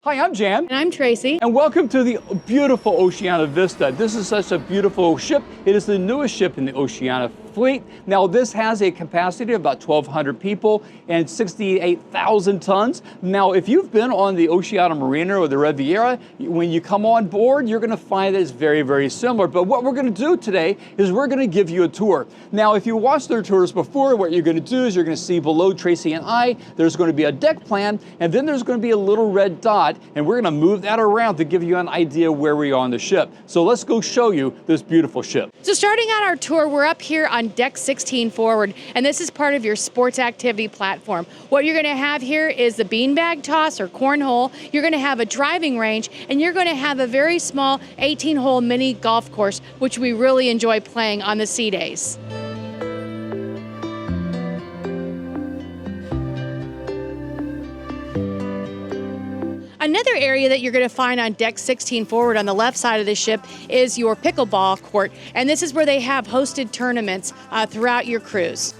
Hi, I'm Jan. And I'm Tracy. And welcome to the beautiful Oceania Vista. This is such a beautiful ship. It is the newest ship in the Oceania fleet. Now, this has a capacity of about 1,200 people and 68,000 tons. Now, if you've been on the Oceania Marina or the Riviera, when you come on board, you're going to find that it's very, very similar. But what we're going to do today is we're going to give you a tour. Now, if you watched their tours before, what you're going to do is you're going to see below Tracy and I, there's going to be a deck plan, and then there's going to be a little red dot, and we're going to move that around to give you an idea where we are on the ship. So let's go show you this beautiful ship. So starting out our tour, we're up here on deck 16 forward, and this is part of your sports activity platform. What you're going to have here is the beanbag toss or cornhole. You're going to have a driving range, and you're going to have a very small 18-hole mini golf course, which we really enjoy playing on the sea days. Another area that you're going to find on deck 16 forward on the left side of the ship is your pickleball court, and this is where they have hosted tournaments throughout your cruise.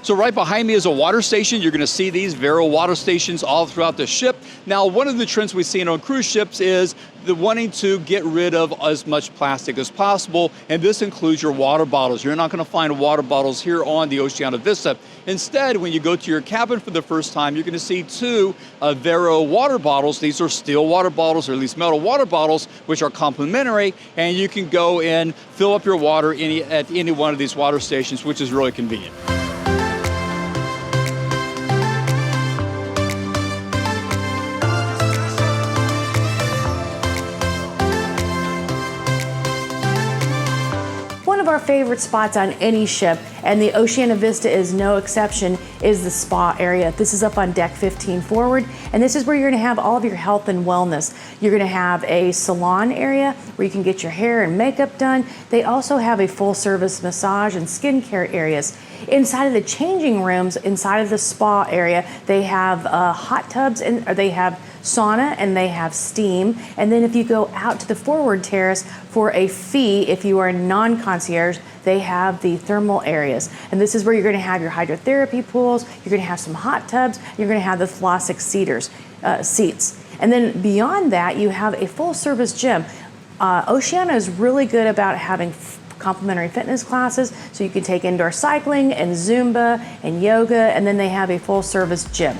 So right behind me is a water station. You're going to see these Vero water stations all throughout the ship. Now, one of the trends we've seen on cruise ships is the wanting to get rid of as much plastic as possible, and this includes your water bottles. You're not going to find water bottles here on the Oceania Vista. Instead, when you go to your cabin for the first time, you're going to see two Vero water bottles. These are steel water bottles, or at least metal water bottles, which are complimentary, and you can go and fill up your water at any one of these water stations, which is really convenient. One of our favorite spots on any ship, and the Oceania Vista is no exception, is the spa area. This is up on deck 15 forward, and this is where you're going to have all of your health and wellness. You're going to have a salon area where you can get your hair and makeup done. They also have a full service massage and skincare areas. Inside of the changing rooms, inside of the spa area, they have hot tubs, and they have sauna, and they have steam. And then if you go out to the forward terrace for a fee, if you are a non-concierge, they have the thermal areas. And this is where you're going to have your hydrotherapy pools, you're going to have some hot tubs, you're going to have the Flossic seats. And then beyond that, you have a full service gym. Oceania is really good about having complimentary fitness classes, so you can take indoor cycling and Zumba and yoga, and then they have a full service gym.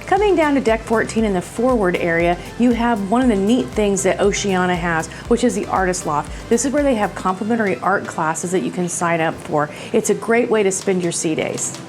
Coming down to deck 14 in the forward area, you have one of the neat things that Oceania has, which is the Artist Loft. This is where they have complimentary art classes that you can sign up for. It's a great way to spend your sea days.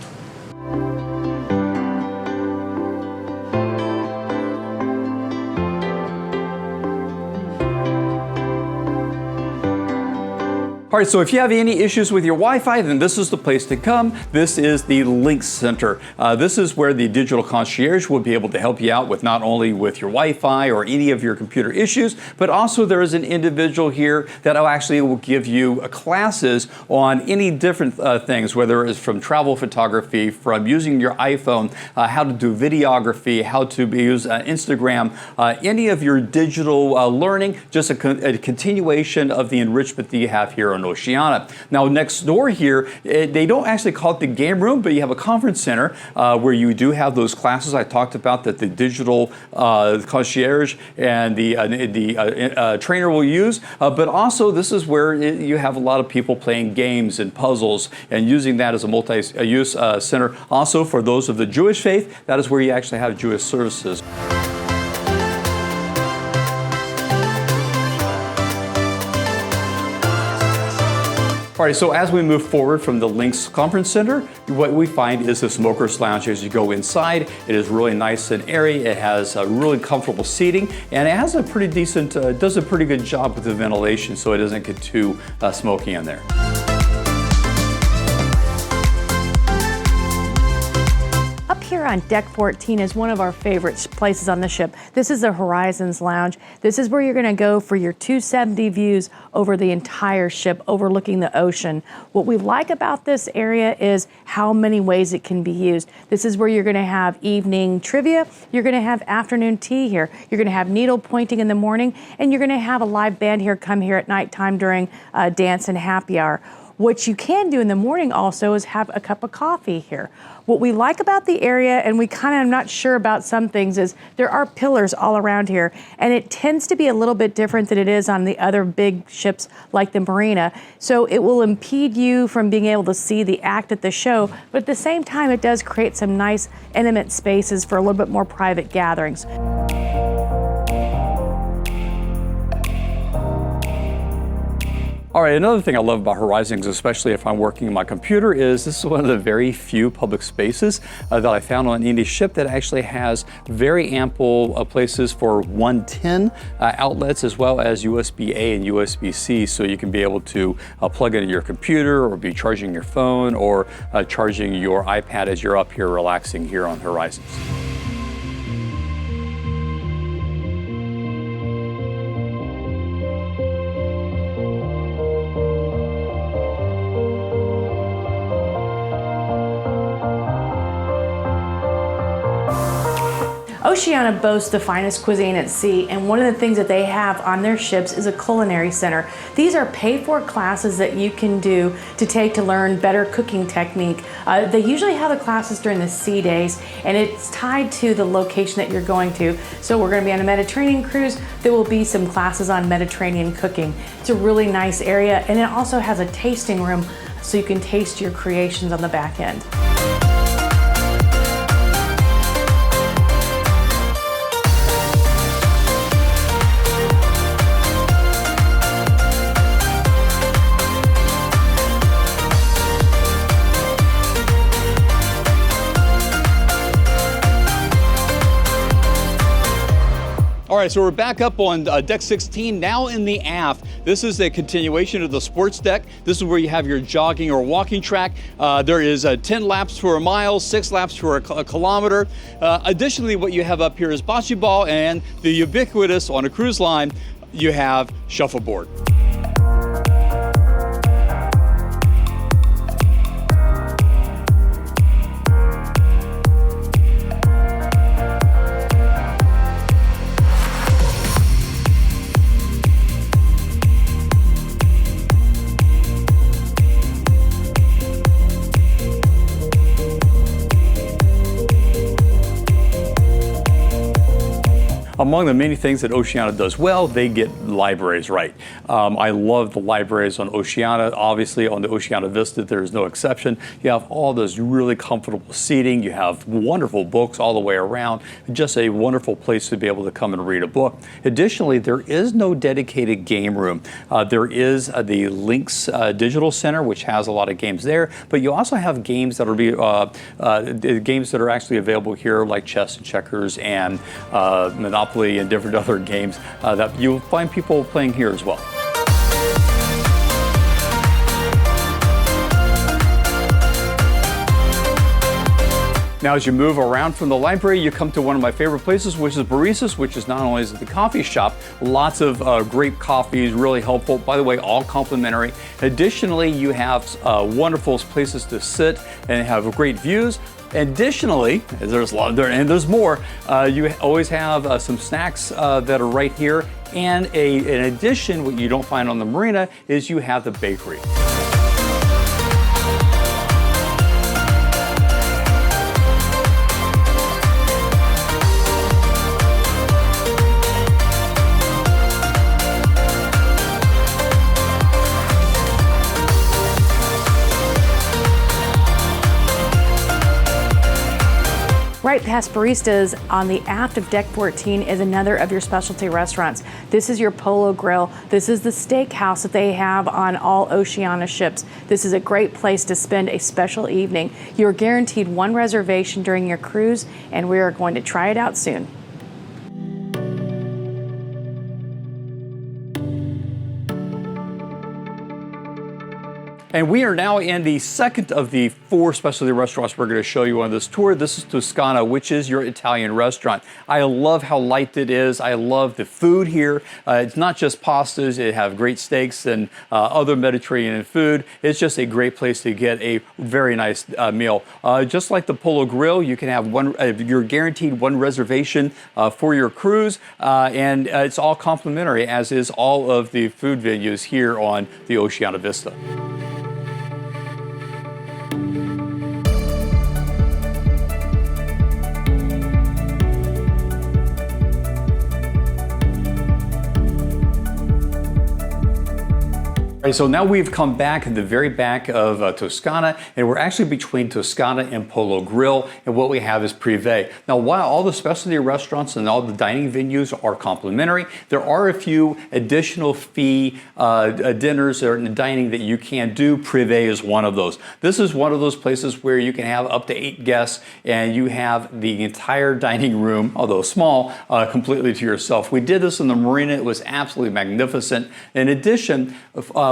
All right, so if you have any issues with your Wi-Fi, then this is the place to come. This is the Link Center. This is where the digital concierge will be able to help you out with not only with your Wi-Fi or any of your computer issues, but also there is an individual here that actually will give you classes on any different things, whether it's from travel photography, from using your iPhone, how to do videography, how to use Instagram, any of your digital learning, just a continuation of the enrichment that you have here on Oceania. Now, next door here, they don't actually call it the game room, but you have a conference center where you do have those classes I talked about that the digital concierge and the trainer will use. But also, this is where you have a lot of people playing games and puzzles and using that as a multi-use center. Also, for those of the Jewish faith, that is where you actually have Jewish services. All right, so as we move forward from the Lynx Conference Center, what we find is the Smoker's Lounge. As you go inside, it is really nice and airy. It has really comfortable seating, and it has a pretty decent, does a pretty good job with the ventilation, so it doesn't get too smoky in there. Up here here on deck 14 is one of our favorite places on the ship. This is the Horizons Lounge. This is where you're going to go for your 270 views over the entire ship, overlooking the ocean. What we like about this area is how many ways it can be used. This is where you're going to have evening trivia, you're going to have afternoon tea here, you're going to have needle pointing in the morning, and you're going to have a live band here come here at nighttime during dance and happy hour. What you can do in the morning also is have a cup of coffee here. What we like about the area, and we kind of am not sure about some things, is there are pillars all around here, and it tends to be a little bit different than it is on the other big ships like the Marina. So it will impede you from being able to see the act at the show, but at the same time, it does create some nice intimate spaces for a little bit more private gatherings. All right, another thing I love about Horizons, especially if I'm working on my computer, is this is one of the very few public spaces that I found on any ship that actually has very ample places for 110 outlets, as well as USB-A and USB-C, so you can be able to plug into your computer or be charging your phone or charging your iPad as you're up here relaxing here on Horizons. Oceania boasts the finest cuisine at sea, and one of the things that they have on their ships is a culinary center. These are paid-for classes that you can do to take to learn better cooking technique. They usually have the classes during the sea days, and it's tied to the location that you're going to. So we're going to be on a Mediterranean cruise. There will be some classes on Mediterranean cooking. It's a really nice area, and it also has a tasting room so you can taste your creations on the back end. All right, so we're back up on deck 16, now in the aft. This is a continuation of the sports deck. This is where you have your jogging or walking track. There is 10 laps for a mile, 6 laps for a kilometer. Additionally, what you have up here is bocce ball, and the ubiquitous on a cruise line, you have shuffleboard. Among the many things that Oceania does well, they get libraries right. I love the libraries on Oceania. Obviously, on the Oceania Vista, there is no exception. You have all those really comfortable seating. You have wonderful books all the way around. Just a wonderful place to be able to come and read a book. Additionally, there is no dedicated game room. There is the Links Digital Center, which has a lot of games there, but you also have games that are games that are actually available here, like chess and checkers and Monopoly and different other games that you'll find people playing here as well. Now, as you move around from the library, you come to one of my favorite places, which is Baresa's, which is not only the coffee shop, lots of great coffees, really helpful. By the way, all complimentary. Additionally, you have wonderful places to sit and have great views. Additionally, there's a lot there, and there's more. You always have some snacks that are right here. And in addition, what you don't find on the marina is you have the bakery. Right past Baristas on the aft of deck 14 is another of your specialty restaurants. This is your Polo Grill. This is the steakhouse that they have on all Oceania ships. This is a great place to spend a special evening. You're guaranteed one reservation during your cruise, and we are going to try it out soon. And we are now in the second of the 4 specialty restaurants we're going to show you on this tour. This is Tuscana, which is your Italian restaurant. I love how light it is. I love the food here. It's not just pastas. It have great steaks and other Mediterranean food. It's just a great place to get a very nice meal. Just like the Polo Grill, you can have you're guaranteed 1 reservation for your cruise, and it's all complimentary, as is all of the food venues here on the Oceania Vista. All right, so now we've come back at the very back of Tuscana, and we're actually between Tuscana and Polo Grill, and what we have is privé. Now, while all the specialty restaurants and all the dining venues are complimentary, there are a few additional fee dinners or dining that you can do. Privé is one of those. This is one of those places where you can have up to 8 guests, and you have the entire dining room, although small, completely to yourself. We did this in the marina. It was absolutely magnificent. In addition,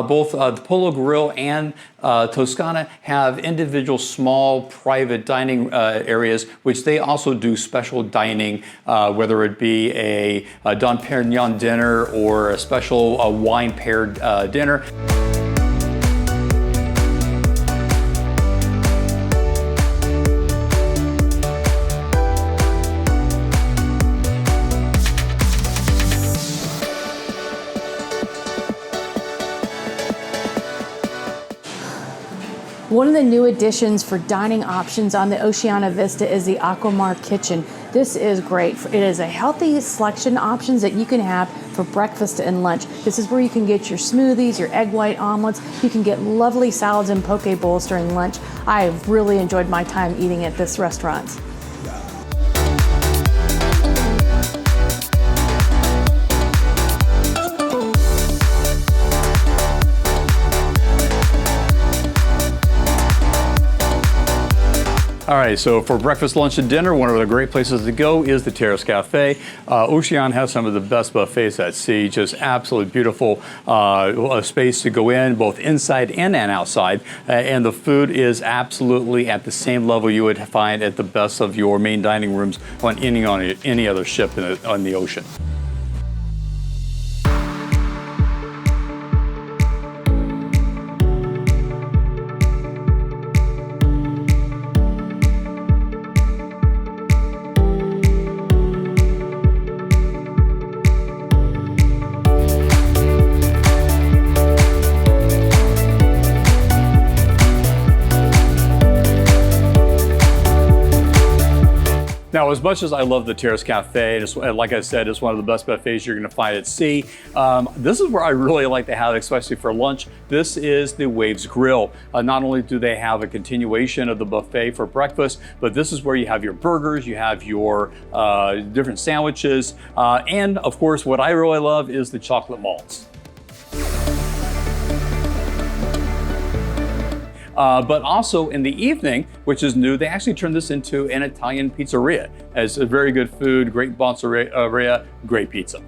both the Polo Grill and Tuscana have individual small private dining areas, which they also do special dining, whether it be a Dom Perignon dinner or a special wine paired dinner. One of the new additions for dining options on the Oceania Vista is the Aquamar Kitchen. This is great. It is a healthy selection of options that you can have for breakfast and lunch. This is where you can get your smoothies, your egg white omelets. You can get lovely salads and poke bowls during lunch. I have really enjoyed my time eating at this restaurant. All right, so for breakfast, lunch, and dinner, one of the great places to go is the Terrace Cafe. Oceania has some of the best buffets at sea, just absolutely beautiful space to go in, both inside and outside. And the food is absolutely at the same level you would find at the best of your main dining rooms on any other ship on the ocean. Now, as much as I love the Terrace Cafe, like I said, it's one of the best buffets you're going to find at sea. This is where I really like to have, especially for lunch. This is the Waves Grill. Not only do they have a continuation of the buffet for breakfast, but this is where you have your burgers, you have your different sandwiches, and of course, what I really love is the chocolate malts. But also in the evening, which is new, they actually turned this into an Italian pizzeria. It's a very good food, great mozzarella, great pizza.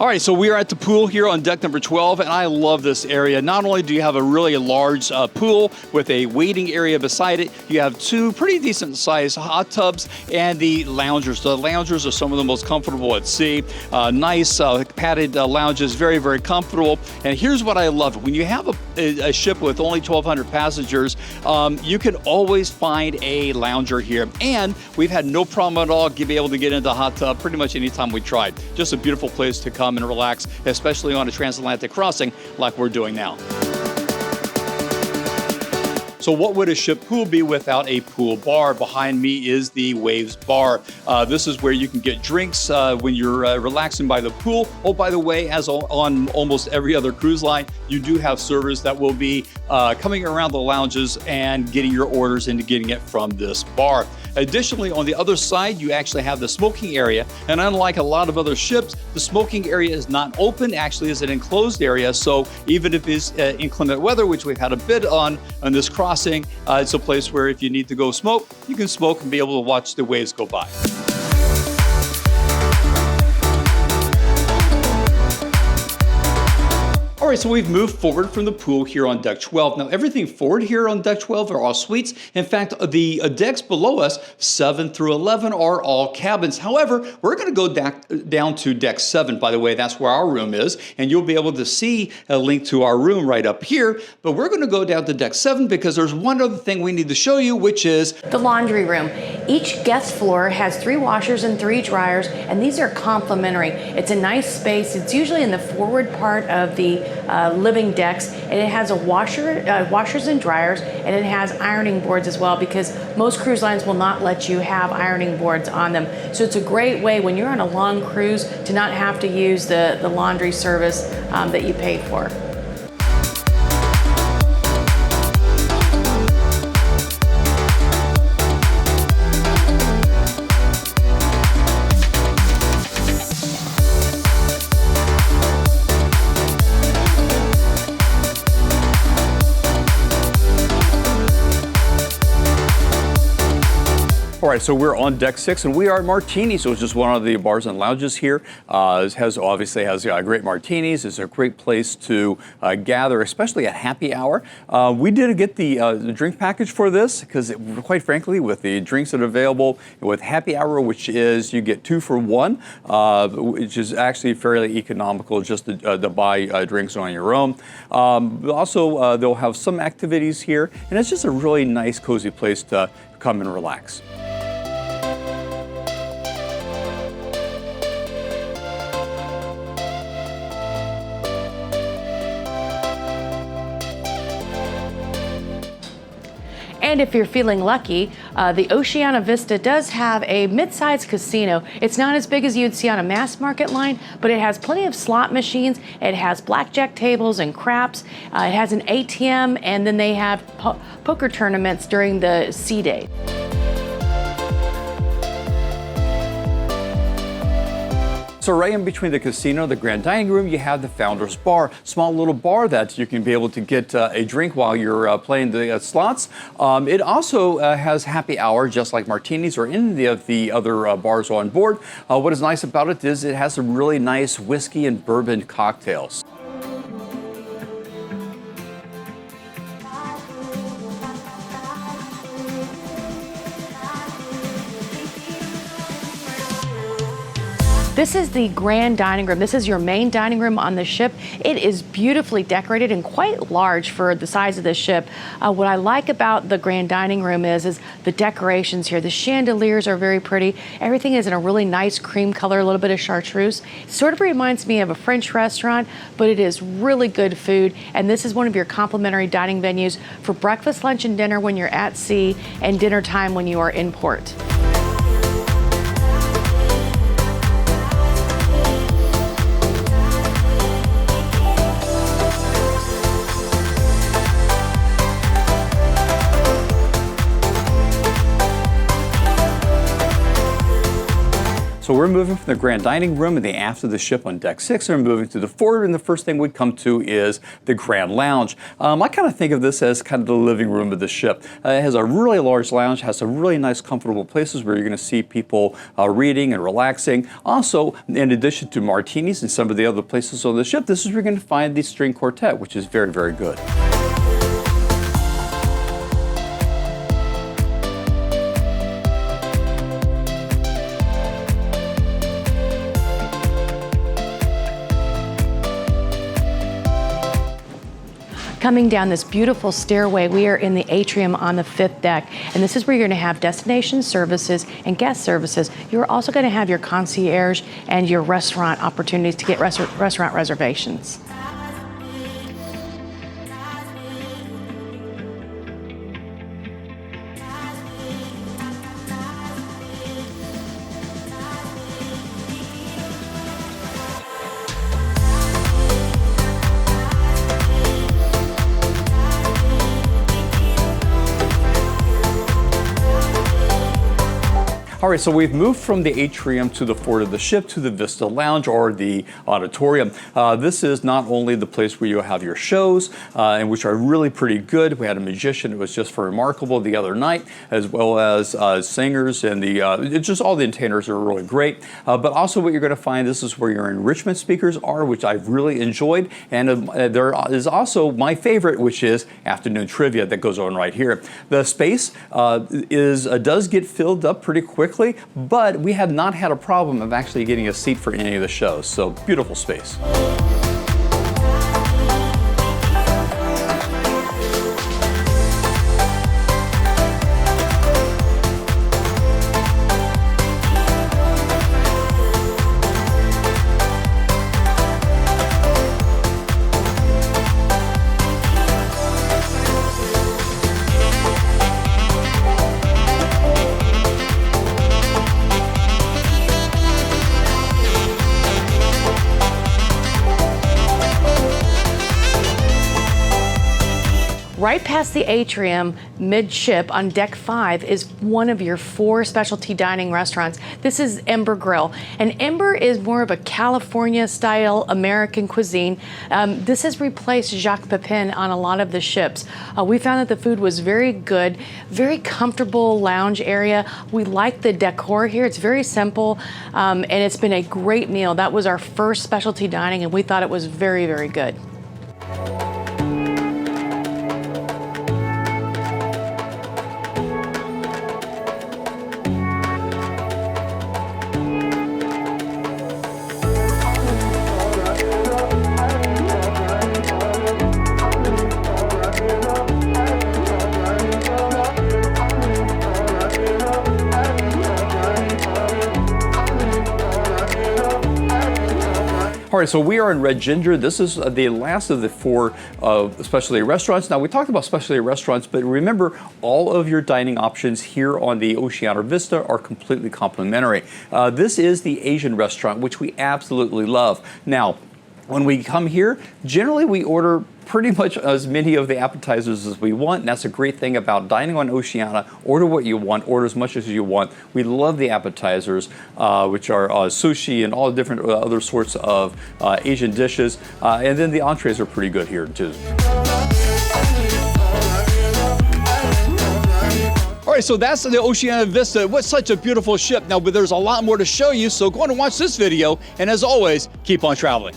All right, so we are at the pool here on deck number 12, and I love this area. Not only do you have a really large pool with a waiting area beside it, you have 2 pretty decent sized hot tubs and the loungers. The loungers are some of the most comfortable at sea. Nice padded lounges, very, very comfortable. And here's what I love. When you have a ship with only 1,200 passengers, you can always find a lounger here. And we've had no problem at all being able to get into the hot tub pretty much anytime we tried. Just a beautiful place to come and relax, especially on a transatlantic crossing like we're doing now. So what would a ship pool be without a pool bar? Behind me is the Waves Bar. This is where you can get drinks when you're relaxing by the pool. Oh, by the way, as on almost every other cruise line, you do have servers that will be coming around the lounges and getting your orders and getting it from this bar. Additionally, on the other side, you actually have the smoking area. And unlike a lot of other ships, the smoking area is not open, actually is an enclosed area. So even if it's inclement weather, which we've had a bit on this crossing, it's a place where if you need to go smoke, you can smoke and be able to watch the waves go by. All right, so we've moved forward from the pool here on deck 12. Now, everything forward here on deck 12 are all suites. In fact, the decks below us, 7 through 11, are all cabins. However, we're going to go down to deck 7. By the way, that's where our room is, and you'll be able to see a link to our room right up here. But we're going to go down to deck 7 because there's one other thing we need to show you, which is the laundry room. Each guest floor has 3 washers and 3 dryers, and these are complimentary. It's a nice space. It's usually in the forward part of the living decks, and it has a washers and dryers, and it has ironing boards as well, because most cruise lines will not let you have ironing boards on them. So it's a great way when you're on a long cruise to not have to use the laundry service that you paid for. All right, so we're on deck 6, and we are at Martinis, which is one of the bars and lounges here. It obviously has great martinis. It's a great place to gather, especially at happy hour. We did get the drink package for this because, quite frankly, with the drinks that are available with happy hour, which is you get 2 for 1, which is actually fairly economical just to buy drinks on your own. Also, they'll have some activities here, and it's just a really nice, cozy place to come and relax. And if you're feeling lucky, the Oceania Vista does have a mid-sized casino. It's not as big as you'd see on a mass market line, but it has plenty of slot machines. It has blackjack tables and craps. It has an ATM, and then they have poker tournaments during the sea day. So right in between the casino, the grand dining room, you have the Founder's Bar, small little bar that you can be able to get a drink while you're playing the slots. It also has happy hour, just like Martinis or any of the other bars on board. What is nice about it is it has some really nice whiskey and bourbon cocktails. This is the grand dining room. This is your main dining room on the ship. It is beautifully decorated and quite large for the size of the ship. What I like about the grand dining room is the decorations here. The chandeliers are very pretty. Everything is in a really nice cream color, a little bit of chartreuse. It sort of reminds me of a French restaurant, but it is really good food. And this is one of your complimentary dining venues for breakfast, lunch, and dinner when you're at sea, and dinner time when you are in port. So we're moving from the grand dining room and the aft of the ship on deck 6, and we're moving to the forward, and the first thing we come to is the grand lounge. I kind of think of this as kind of the living room of the ship. It has a really large lounge, has some really nice comfortable places where you're going to see people reading and relaxing. Also, in addition to Martinis and some of the other places on the ship, this is where you're going to find the string quartet, which is very, very good. Coming down this beautiful stairway, we are in the Atrium on the 5th deck, and this is where you're going to have destination services and guest services. You're also going to have your concierge and your restaurant opportunities to get restaurant reservations. All right, so we've moved from the atrium to the forward of the ship to the Vista Lounge or the auditorium. This is not only the place where you have your shows, and which are really pretty good. We had a magician who was just remarkable the other night, as well as singers, and just all the entertainers are really great. But also what you're going to find, this is where your enrichment speakers are, which I've really enjoyed. And there is also my favorite, which is afternoon trivia that goes on right here. The space does get filled up pretty quickly, but we have not had a problem of actually getting a seat for any of the shows. So beautiful space. Right past the atrium, mid-ship on deck 5 is one of your 4 specialty dining restaurants. This is Ember Grill. And Ember is more of a California-style American cuisine. This has replaced Jacques Pepin on a lot of the ships. We found that the food was very good, very comfortable lounge area. We like the decor here. It's very simple, and it's been a great meal. That was our first specialty dining, and we thought it was very, very good. All right, so we are in Red Ginger. This is the last of the 4 specialty restaurants. Now, we talked about specialty restaurants, but remember, all of your dining options here on the Oceania Vista are completely complimentary. This is the Asian restaurant, which we absolutely love. Now, when we come here, generally we order pretty much as many of the appetizers as we want, and that's a great thing about dining on Oceania. Order what you want, order as much as you want. We love the appetizers, which are sushi and all different other sorts of Asian dishes, and then the entrees are pretty good here too. All right, so that's the Oceania Vista. What's such a beautiful ship. Now, but there's a lot more to show you, so go on and watch this video, and as always, keep on traveling.